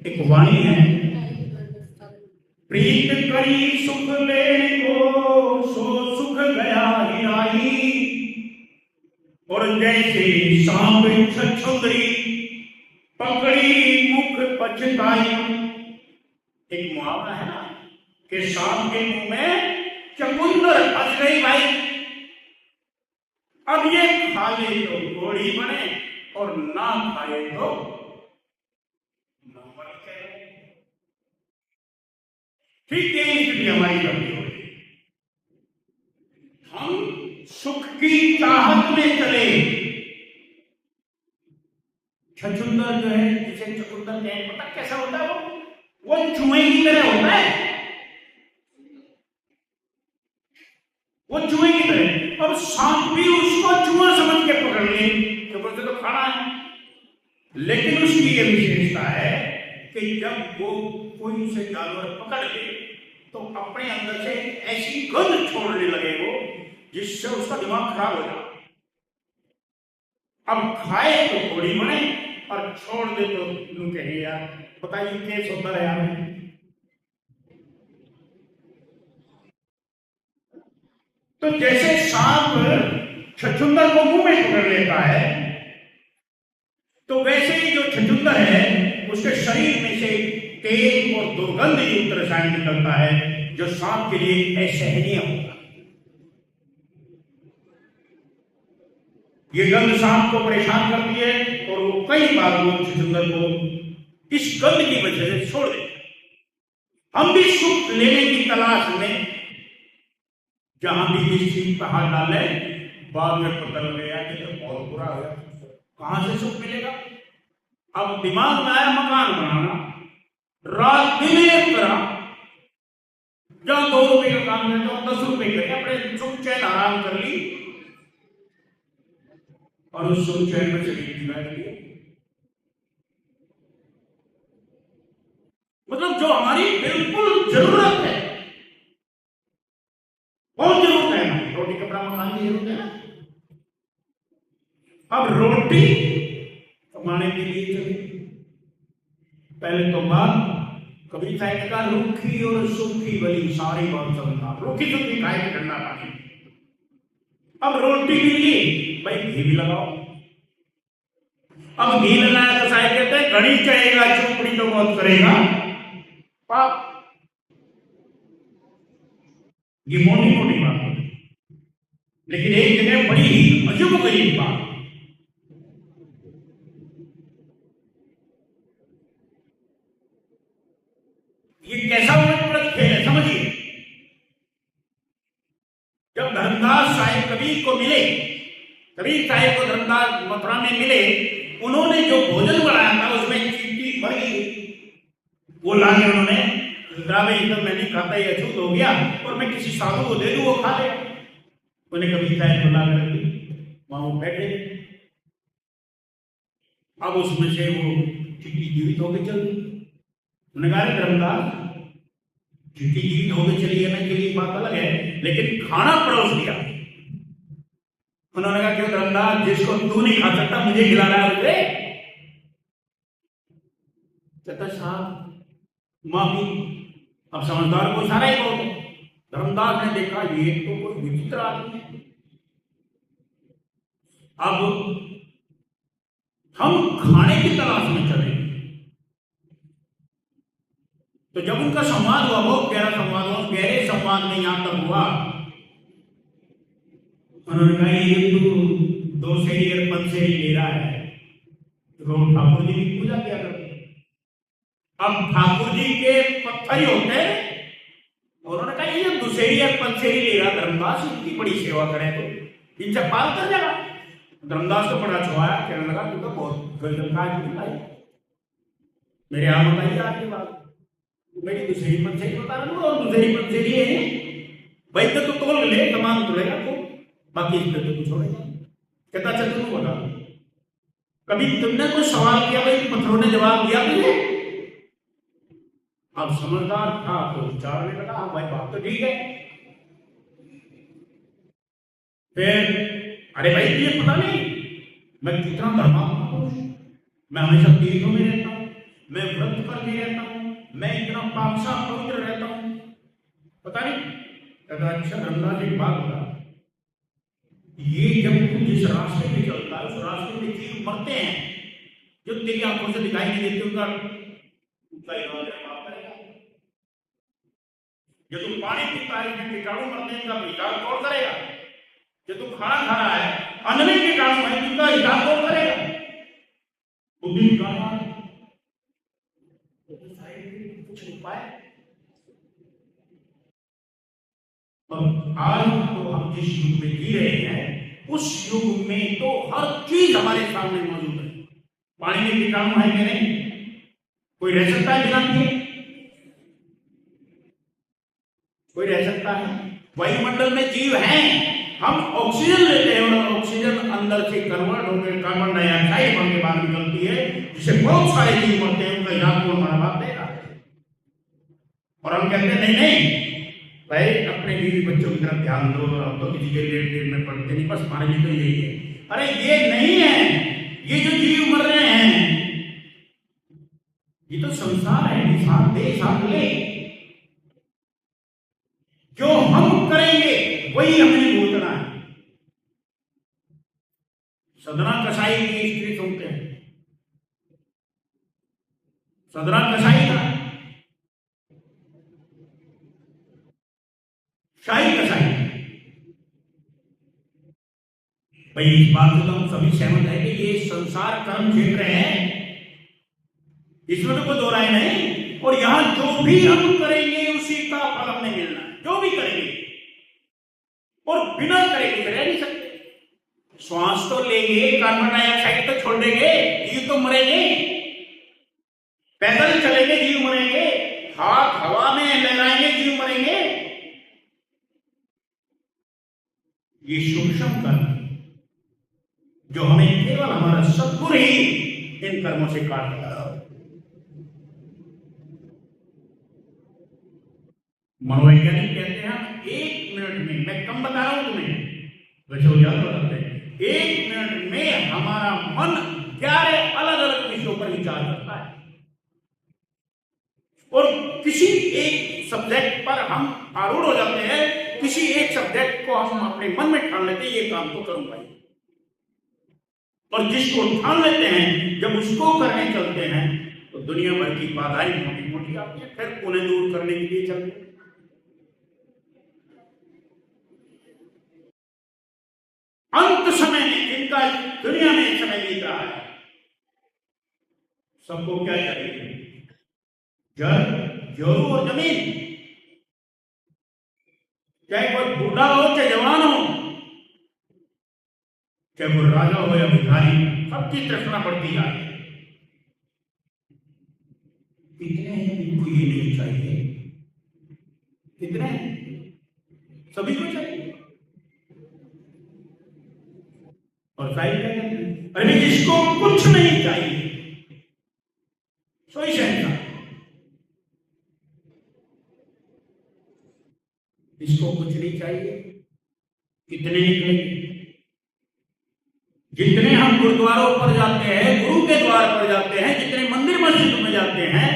एक वाणी है, प्रीत करी सुख लेने को सो सुख गया हिराई, और जैसे सांप छछुंदरी पकड़ी मुख पछताई। एक मुहावरा है ना कि सांप के मुंह में चकुंदर फंस गई भाई। अब ये खा ले तो घोड़ी बने और ना खाए तो नौकर कहे। ठीक यही स्थिति हमारी कभी हो रही। हम सुख की चाहत में चले। छछुंदर जो है, जिसे चकुंदर कहते, पता कैसा होता है वो चूहे की तरह होता है, वो चूहे की तरह। अब सांप भी उसको चूहा समझ के पकड़ ले तो उसे तो खाना है। लेकिन उसकी ये विशेषता है कि जब वो कोई से जानवर पकड़ ले तो अपने अंदर से ऐसी गंध छोड़ने लगे वो, जिससे उसका दिमाग खराब हो जाए। अब खाए तो घोड़ी बने और छोड़ दे तो लू कहे यार बताइए केस होता है यार। तो जैसे सांप छछुंदर को मुंह में पकड़ लेता है, तो वैसे ही जो छछुंदर है उसके शरीर में से तेज और दुर्गंध युक्त रसायन निकलता है, जो सांप के लिए असहनीय होता है। ये गंध सांप को परेशान करती है और वो कई बार वो छछुंदर को इस गंध की वजह से छोड़ देते हैं। हम भी सुख लेने की तलाश में जहां भी इस चीज पर हाथ डाले, बाद में पता लगेगा कि तो बहुत बुरा है, कहां से सुख मिलेगा। अब दिमाग में आया मकान बनाना, रात दिन एक करा, जहां 2 रुपए का काम करते हो 10 रुपए करके अपने सुख चैन आराम कर ली और उस सुख चैन में चली बैठ गई। मतलब जो हमारी बिल्कुल जरूरत है, बहुत जरूरत है, रोटी कपड़ा मकान की जरूरत है ना। अब रोटी कमाने के लिए चले, पहले तो बात कभी साइड का रूखी और सूखी वाली सारी बात चलता, रूखी सूखी खाए के ठंडा पानी। अब रोटी के लिए भाई घी भी लगाओ। अब घी लगाया तो साइड कहते हैं घड़ी चढ़ेगा चौपड़ी तो बहुत करेगा पाप। ये मोटी मोटी बात है, लेकिन एक जगह बड़ी ही अजब गरीब बात। ये कैसा उलट खेल है समझिए। जब धर्मदास साहिब कबीर को मिले, कबीर साहिब को धर्मदास मथुरा में मिले, उन्होंने जो भोजन बनाया था उसमें चींटी भर गई। वो लाके उन्होंने तो मैं नहीं खाता, ये अछूत हो गया और मैं किसी साधु को दे दूं वो खा ले। उन्हें कबीर साहिब को ला कर वहां वो बैठे। अब उसमें से वो चींटी जीवित होकर चल दी। उन्होंने कहा धर्मदास चींटी जीवित होकर चली है ना के लिए बात अलग है, लेकिन खाना परोस दिया। उन्होंने कहा क्यों धर्मदास, जिसको तू नहीं खा सकता मुझे खिला रहा है उसे। कहता साहब माफी। अब समझदार को सारा ही बोल। धर्मदास ने देखा ये तो कोई विचित्र आदमी है। अब हम खाने की तलाश में चले, तो जब उनका संवाद हुआ, बहुत गहरा संवाद हुआ, गहरे संवाद में यहां तक हुआ, उन्होंने कहा ये तो 2 सेरी और 5 सेरी ले रहा है, तो ठाकुर जी की पूजा किया करते। अब ठाकुर जी के पत्थर ही होते हैं। उन्होंने कहा ये 2 सेरी और 5 सेरी ले रहा धर्मदास, इतनी बड़ी सेवा करे तो इनसे पाल कर जाएगा। धर्मदास को बड़ा छुआया, कहने लगा तू तो बहुत गजब का है, मेरे यहां बताइए आपकी बात। मेरी 2 सेरी 5 सेरी बता रहा हूं और 2 सेरी 5 सेरी है भाई, तो तोल ले कमान तुलेगा तो बाकी इसमें तो कुछ होगा। कहता अच्छा तुम बता, कभी तुमने कोई सवाल किया भाई पत्थरों ने जवाब दिया तुझे? अब समझदार था तो विचार ने लगा भाई बात तो ठीक है। फिर अरे भाई तुझे पता नहीं मैं कितना धर्मात्मा पुरुष, मैं हमेशा तीर्थों में रहता हूं, मैं व्रत करके रहता हूं, मैं इतना पाकसा पवित्र रहता हूं, पता नहीं। कहता अच्छा रंगा जी बात होगा, ये जब तू जिस रास्ते पे चलता है उस रास्ते में जीव मरते हैं जो तेरी आंखों से दिखाई नहीं देते, उनका करेगा। जो तू पानी पीता है उसमें कीटाणु मरते हैं, उनका हिसाब कौन करेगा? जो तू खाना खा रहा है अन्न में कीटाणु है, उनका हिसाब कौन करेगा? बुद्धि कुछ उपाय। और आज तो हम जिस युग में जी रहे हैं उस युग में तो हर चीज हमारे सामने मौजूद है। पानी में कीटाणु है कि नहीं? कोई रह सकता है बिना पिए? कोई रह सकता है? वायुमंडल में जीव हैं, हम ऑक्सीजन लेते हैं और ऑक्सीजन अंदर से कन्वर्ट होकर कार्बन डाइऑक्साइड बन के बाहर निकलती है, जिससे बहुत सारे जीव मरते हैं, उनका इलाज कौन हमारा बाप देगा? और हम कहते हैं नहीं नहीं भाई अपने बीवी बच्चों की तरफ ध्यान दो, हम तो किसी के लेट में पढ़ते नहीं, बस हमारे लिए तो यही है। अरे ये नहीं है, ये जो जीव मर रहे हैं ये तो संसार है, साथ दे साथ ले। जो हम करेंगे वही हमें भुगतना है। सदना कसाई की स्त्री सुनते हैं, सदना कसाई था, शाही कसाई। भाई इस बात से तो हम सभी सहमत है कि ये संसार कर्म क्षेत्र है, इसमें तो कोई दो राय नहीं। और यहां जो भी हम करेंगे उसी का फल हमें मिलना है, जो भी करेंगे। और बिना करेंगे रह नहीं सकते। श्वास तो लेंगे, कार्बन डाइऑक्साइड तो छोड़ देंगे, जीव तो मरेंगे। पैदल चलेंगे, जीव मरेंगे। हाथ हवा में लहराएंगे, जीव मरेंगे। ये सूक्ष्म कर्म जो हमें केवल हमारा सद्गुरु ही इन कर्मों से काट देगा। मनोवैज्ञानिक कहते हैं 1 मिनट में, मैं कम बता रहा हूं तुम्हें, वैसे वो ज्यादा बताते हैं, 1 मिनट में हमारा मन 11 अलग अलग विषयों पर विचार करता है। और किसी एक सब्जेक्ट पर हम आरूढ़ हो जाते हैं, किसी एक सब्जेक्ट को हम अपने मन में ठान लेते हैं ये काम तो करूंगा ही। और जिसको ठान लेते हैं जब उसको करने चलते हैं तो दुनिया भर की बाधाएं मोटी मोटी आती है, फिर उन्हें दूर करने के लिए चलते हैं। अंत समय में जिनका दुनिया में समय बीत रहा है, सबको क्या चाहिए? जल, जोरू और जमीन। चाहे कोई बूढ़ा हो चाहे जवान हो, चाहे वो राजा हो या भिखारी, सबकी तृष्णा बढ़ती जाए। कितने हैं जिनको ये नहीं चाहिए? कितने? सभी को चाहिए। और साहिब क्या कहते हैं? अरे जिसको कुछ नहीं चाहिए सोई शहनशाह, इसको कुछ नहीं चाहिए। कितने निकलेंगे? जितने हम गुरुद्वारों पर जाते हैं, गुरु के द्वार पर जाते हैं, जितने मंदिर मस्जिद में जाते हैं,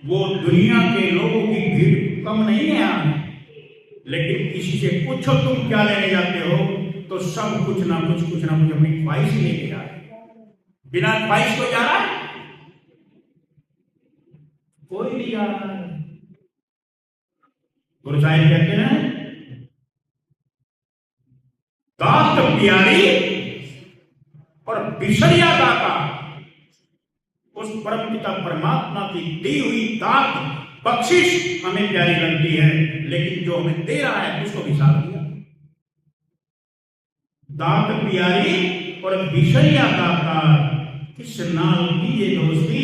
वो दुनिया के लोगों की भीड़ कम नहीं है यहाँ। लेकिन किसी से पूछो तुम क्या लेने जाते हो, तो सब कुछ ना कुछ अपनी ख्वाहिश लेके जा रहे। बिना ख्वाहिश को जा रहा है? कोई नहीं जा रहा। गुरु साहिब कहते हैं दात प्यारी और बिसरिया दाता। उस परमपिता परमात्मा की दी हुई दात बख्शिश हमें प्यारी लगती है, लेकिन जो हमें दे रहा है उसको बिसार दिया। दात प्यारी और बिसरिया दाता, किस नाल की ये दोस्ती,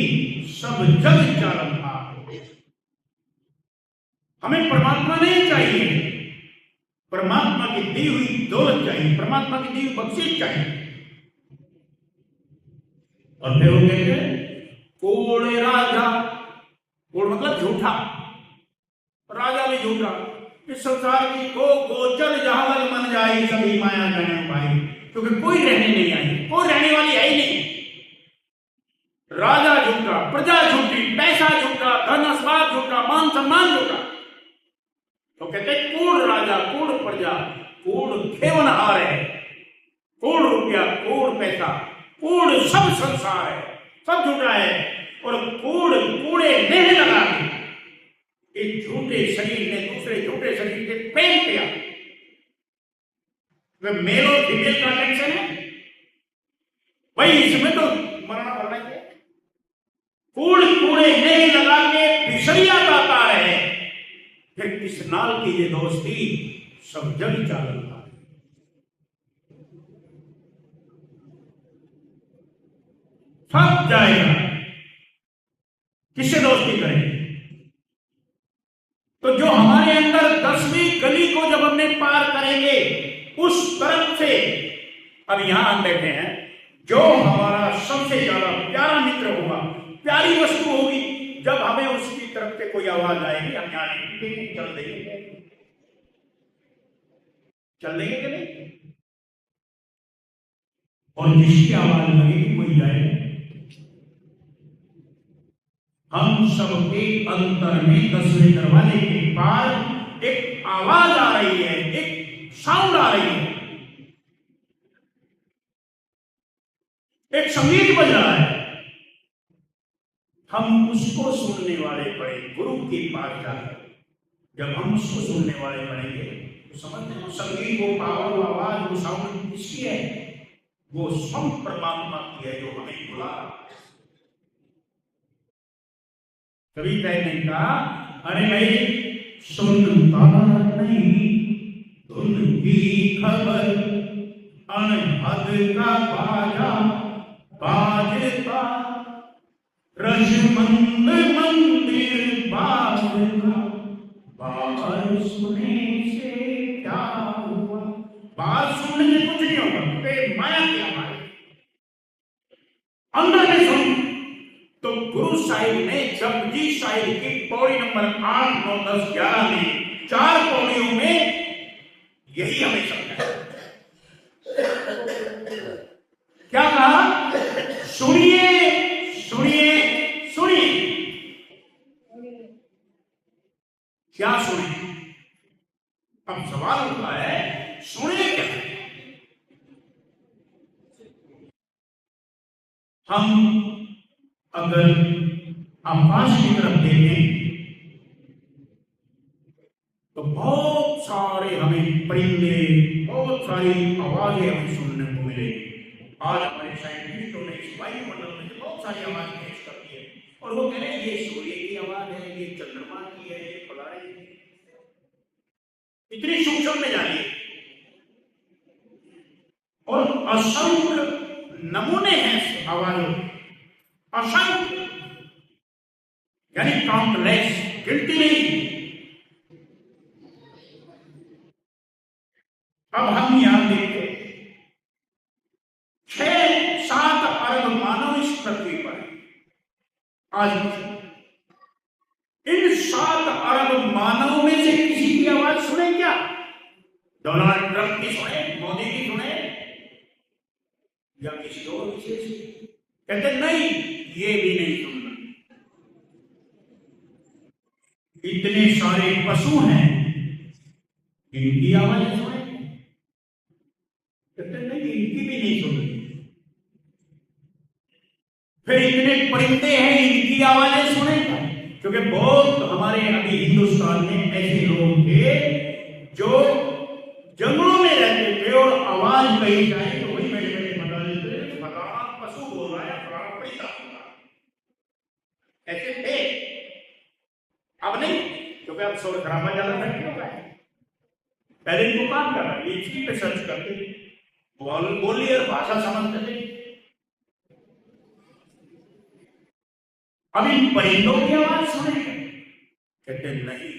सब जग चालन था। हमें परमात्मा नहीं चाहिए, परमात्मा की दी हुई दौलत चाहिए, परमात्मा की दी हुई बख्शिश चाहिए। और फिर वो कहते हैं कोड़े राजा, कोड़ मतलब झूठा, राजा भी झूठा। इस संसार की को गोचर जहां लग मन जाए, सभी माया जाने भाई, क्योंकि कोई रहने नहीं आई, कोई रहने वाली है ही नहीं। राजा झूठा, प्रजा झूठी, पैसा झूठा, धन अस्बाब झूठा, मान सम्मान झूठा। तो कहते कूड़ राजा, कूड़ प्रजा, कूड़ खेवनहार है, कूड़ रुपया, कूड़ पैसा, कूड़ सब संसार है, सब झूठा है। और कूड़े नेह लगा के एक झूठे शरीर ने दूसरे झूठे शरीर के प्रेम किया। वे मेल और फीमेल का कनेक्शन है भाई, इसमें तो मरना पड़ना है। कूड़े नेह लगा के फिसरिया गाता है, फिर किस नाल की ये दोस्ती सब जग चालता है। सब जाएगा, किससे दोस्ती करेंगे? तो जो हमारे अंदर 10वीं गली को जब हमने पार करेंगे उस तरफ से, अब यहां हम बैठे हैं, जो हमारा सबसे ज्यादा प्यारा मित्र होगा, प्यारी वस्तु होगी, जब हमें उसकी तरफ से कोई आवाज आएगी हम यहां नहीं चल देंगे, चल देंगे कि नहीं? और जिसकी आवाज लगेगी कोई जाएगा। हम सबके अंतर में 10वें दरवाजे के पार एक आवाज आ रही है, एक साउंड आ रही है, एक संगीत बज रहा है। हम उसको सुनने वाले बड़े गुरु के पास जाकर जब हम उसको सुनने वाले बनेंगे तो समझते हैं संगीत, वो पावर, वो आवाज, वो साउंड किसकी है? वो स्वयं परमात्मा की है जो हमें बुला। कभी कहने का अरे भाई सुनता नहीं धुन की खबर, अनहद का बाजा बाजता, रजमंद मंदिर बाजता, बाहर सुने से क्या हुआ? बाहर सुनने से कुछ नहीं होगा, क्योंकि माया की आवाज अंदर में सुन। तो गुरु साहिब ने जपजी साहिब की पौड़ी नंबर 8, 9, 10, 11 में 4 पौड़ियों में यही हमें समझाया। क्या कहा? सुनिए सुनिए सुनिए। क्या सुने? अब सवाल उठा है सुने क्या? हम अगर आकाश की तरफ देखें तो बहुत सारे हमें परिंदे, बहुत सारी आवाजें हमें सुनने को मिलेगी। आज हमारे साइंटिस्टों ने इस वायुमंडल में बहुत सारी आवाज पेश करती है और वो कह रहे हैं ये सूर्य की आवाज है, ये चंद्रमा की है, ये फलाने की है। इतनी सूक्ष्म में जानिए। और असंख्य नमूने हैं आवाजों के, असंख्य, यानी काउंटलेस, गिनती नहीं। अब हम यहां देखते 6-7 अरब मानव इस पृथ्वी पर आज। इन 7 अरब मानव में से किसी की आवाज सुने क्या? डोनाल्ड ट्रंप की सुने, मोदी की सुने, या किसी और विशेष? कहते नहीं, ये भी नहीं सुनना। इतने सारे पशु हैं, इनकी आवाजें सुने? कहते नहीं, इनकी भी नहीं सुननी। फिर इतने परिंदे हैं, इनकी आवाजें सुनेगा? क्योंकि बहुत हमारे अभी हिंदुस्तान में ऐसे लोग थे जो जंगलों में रहते थे और आवाज कही जाए तो वही बैठे बैठे बता देते फलाना पशु बोल रहा है, फलाना परिंदा बोल रहा है। ऐसे थे, अब नहीं, क्योंकि अब शोर खराबा ज्यादा फैल गया है। पहले इनको काम कर रहा है, इसी पे सर्च करते बोली और भाषा समझते थे। अब इन परिंदों की आवाज सुने? कहते नहीं,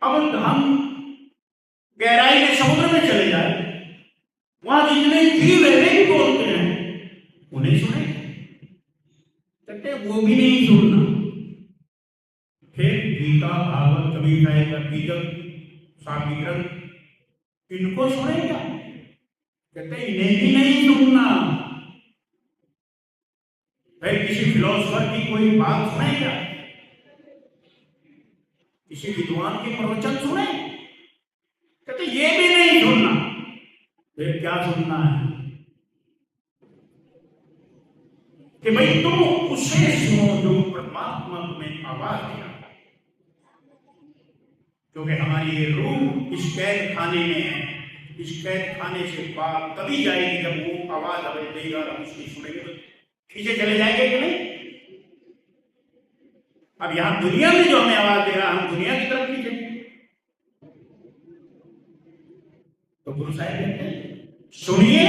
अब हम गहराई में समुद्र में चले जाए, वहां जितने जीव है वे भी बोलते हैं, उन्हें सुने? कहते वो भी नहीं सुनना। फिर गीता, भागवत, कबीर साहिब का गीतम, साकी ग्रंथ, इनको सुने क्या? कहते इन्हें भी नहीं सुनना। भाई किसी फिलोसोफर की कोई बात सुने क्या? किसी विद्वान के प्रवचन सुने? कहते ये भी नहीं सुनना। फिर क्या सुनना है? कि भाई तुम उसे सुनो जो परमात्मा तुम्हें आवाज दिया। क्योंकि हमारी ये रूह इस कैद खाने में है। इस कैद खाने से बात तभी जाएगी जब वो आवाज हमें देगा और हम उसकी सुनेंगे तो खींचे चले जाएंगे कि नहीं? अब यहां दुनिया में जो हमें आवाज दे रहा है हम दुनिया की तरफ खींचे। तो गुरु साहब कहते हैं सुनिए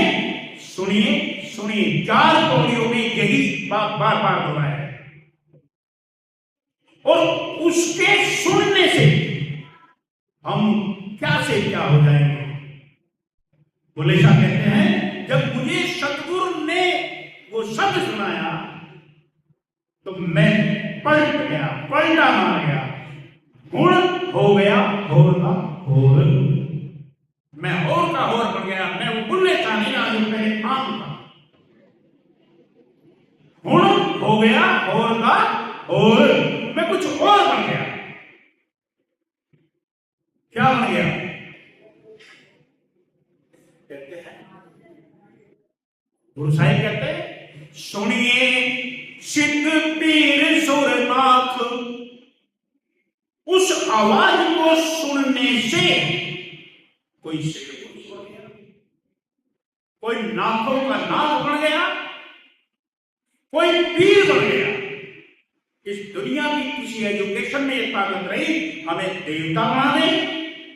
सुनिए सुनिए। 4 पौड़ियों में यही बात बार बार दोहराया है। और उसके सुनने से हम क्या से क्या हो जाएंगे? बोले शाह कहते हैं जब मुझे सतगुरु ने वो शब्द सुनाया तो मैं पलट गया, पलटा मार गया। गुण हो गया होर का होर। मैं होर का होर बन गया। मैं वो बुल्ले का नहीं आज पहले आम था। गुण हो गया होर का होर। मैं कुछ और बन गया। क्या बन गया? कहते हैं गुरु साहिब कहते हैं सुनिए सिद्ध पीर सुरनाथ। उस आवाज को सुनने से कोई सिद्ध पुरुष बन गया, कोई नाथों का नाथ बन गया, कोई पीर बन गया। इस दुनिया की किसी एजुकेशन में ये ताकत रही हमें देवता बना दे,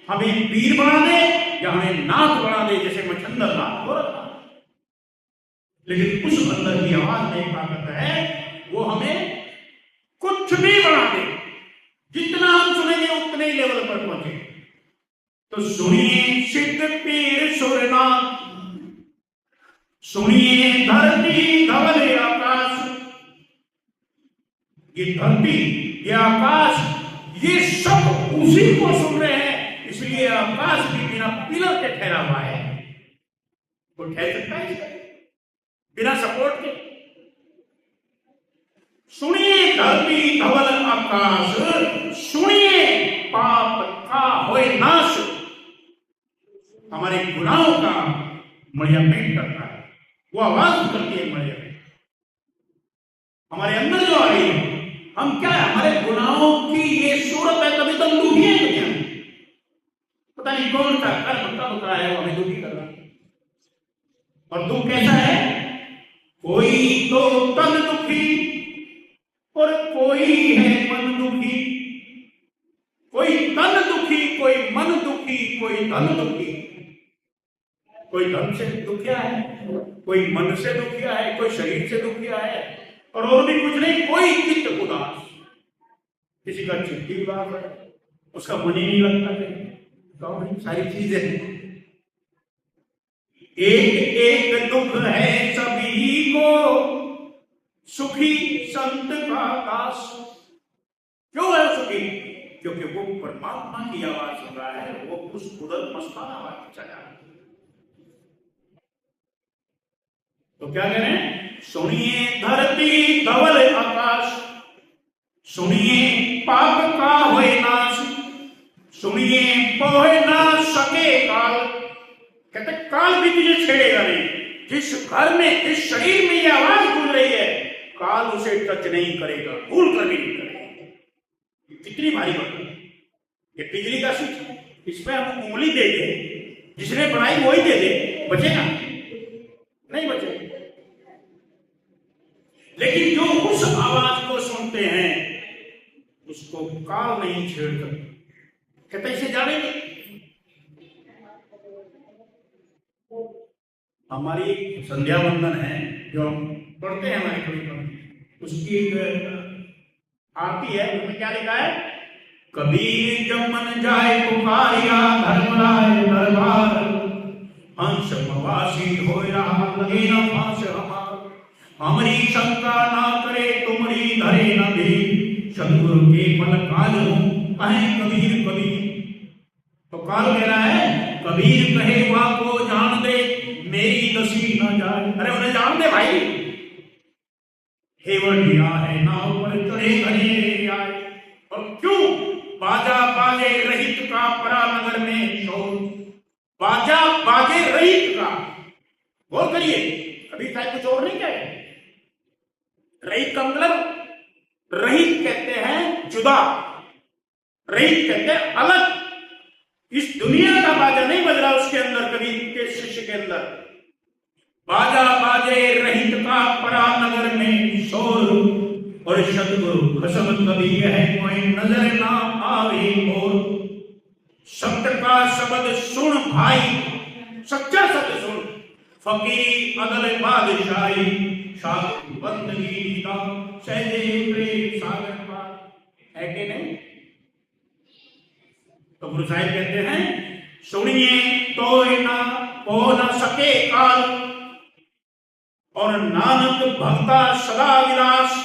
हमें पीर बना दे या हमें नाथ बना दे, जैसे मच्छंदर नाथ हो रहा। लेकिन उस अंदर की आवाज में ताकत है वो हमें कुछ भी बना दे। जितना हम सुनेंगे उतने ही लेवल पर पहुंचे। तो सुनिए सिद्ध पीर सुरनाथ। सुनिए धरती धवल आकाश। ये धरती ये आकाश ये सब उसी को सुन रहे हैं। इसलिए आकाश भी बिना पिलर के ठहरा हुआ है। वो ठहर सकता है बिना सपोर्ट के? सुनिए धरती धवल आकाश। सुनिए पाप का होए नाश। हमारे गुनाहों का मड़िया पेट करता है। वो आवाज करती है मड़िया में हमारे अंदर जो आ रही है। हम क्या है हमारे गुनाहों की ये सूरत है। कभी तो दुखी है दुनिया में। पता नहीं कौन सा कर्म कब का है वो हमें दुखी कर रहा है। और दुख कैसा है? कोई तो तन दुखी और कोई है मन दुखी। कोई तन दुखी कोई मन दुखी कोई धन दुखी। कोई धन से दुखिया है, कोई मन से दुखिया है, कोई शरीर से दुखिया है और भी कुछ नहीं। कोई चित्त उदास। किसी का चित्त उदास है, उसका मन ही नहीं लगता। तो सारी चीजें एक एक दुख है सभी को सुखी संत का दास। क्यों है सुखी? क्योंकि वो परमात्मा की आवाज सुन रहा है। वो उस उदल मस्ताना आवाज चला। तो क्या करें? सुनिए धरती धवल आकाश। सुनिए पाप का होए नाश। सुनिए पोहे ना सके काल। कहते काल भी तुझे छेड़ेगा नहीं। जिस घर में जिस शरीर में ये आवाज गूंज रही है काल उसे टच नहीं करेगा, भूल कर भी नहीं करेगा। कितनी भारी बात है। ये बिजली का स्विच है, इसमें हम उंगली दे दे, जिसने बनाई वही दे दे, बचेगा नहीं? बचेगा। लेकिन जो उस आवाज को सुनते हैं उसको काल नहीं छेड़ सकते। कहते इसे जानेंगे। हमारी संध्या वंदन है जो हम पढ़ते हैं हमारे कभी उसकी आरती है। उसमें क्या लिखा है? कबीर जब मन जाए पुकारिया धर्मराय दरबार। हंस मवासी हो रहा लगे न फांस हमार। हमारी शंका ना करे तुमरी धरे न भी। सदगुरु के मन काल हूं कहे कबीर कबीर। तो काल कह रहा है कबीर कहे वहां को जान दे मेरी दसी न जाए। अरे उन्हें जान दे भाई। हेवट दिया है नाव पर चढ़े घने आए। और क्यों बाजा बाजे रहित का परा नगर में शोर। बाजा बाजे रहित का, गौर करिए, अभी शायद कुछ और नहीं कहे। रहित का मतलब, रहित कहते हैं जुदा, रहित कहते हैं अलग। इस दुनिया का बाजा नहीं बज रहा उसके अंदर, कभी के शिष्य के अंदर। बाजा बाजे रहित का परा नगर में शोर। और सतगुरु खसमत कभी है कोई नजर ना आवे और। शब्द का शब्द सुन भाई, सच्चा शब्द सुन। फकीर अदल बादशाही शाह बंदगी का सहजे प्रेम सागर पार, है कि नहीं? तो गुरु साहिब कहते हैं सुनिए तो ना हो न सके काल। और नानक भक्ता सदा विलास।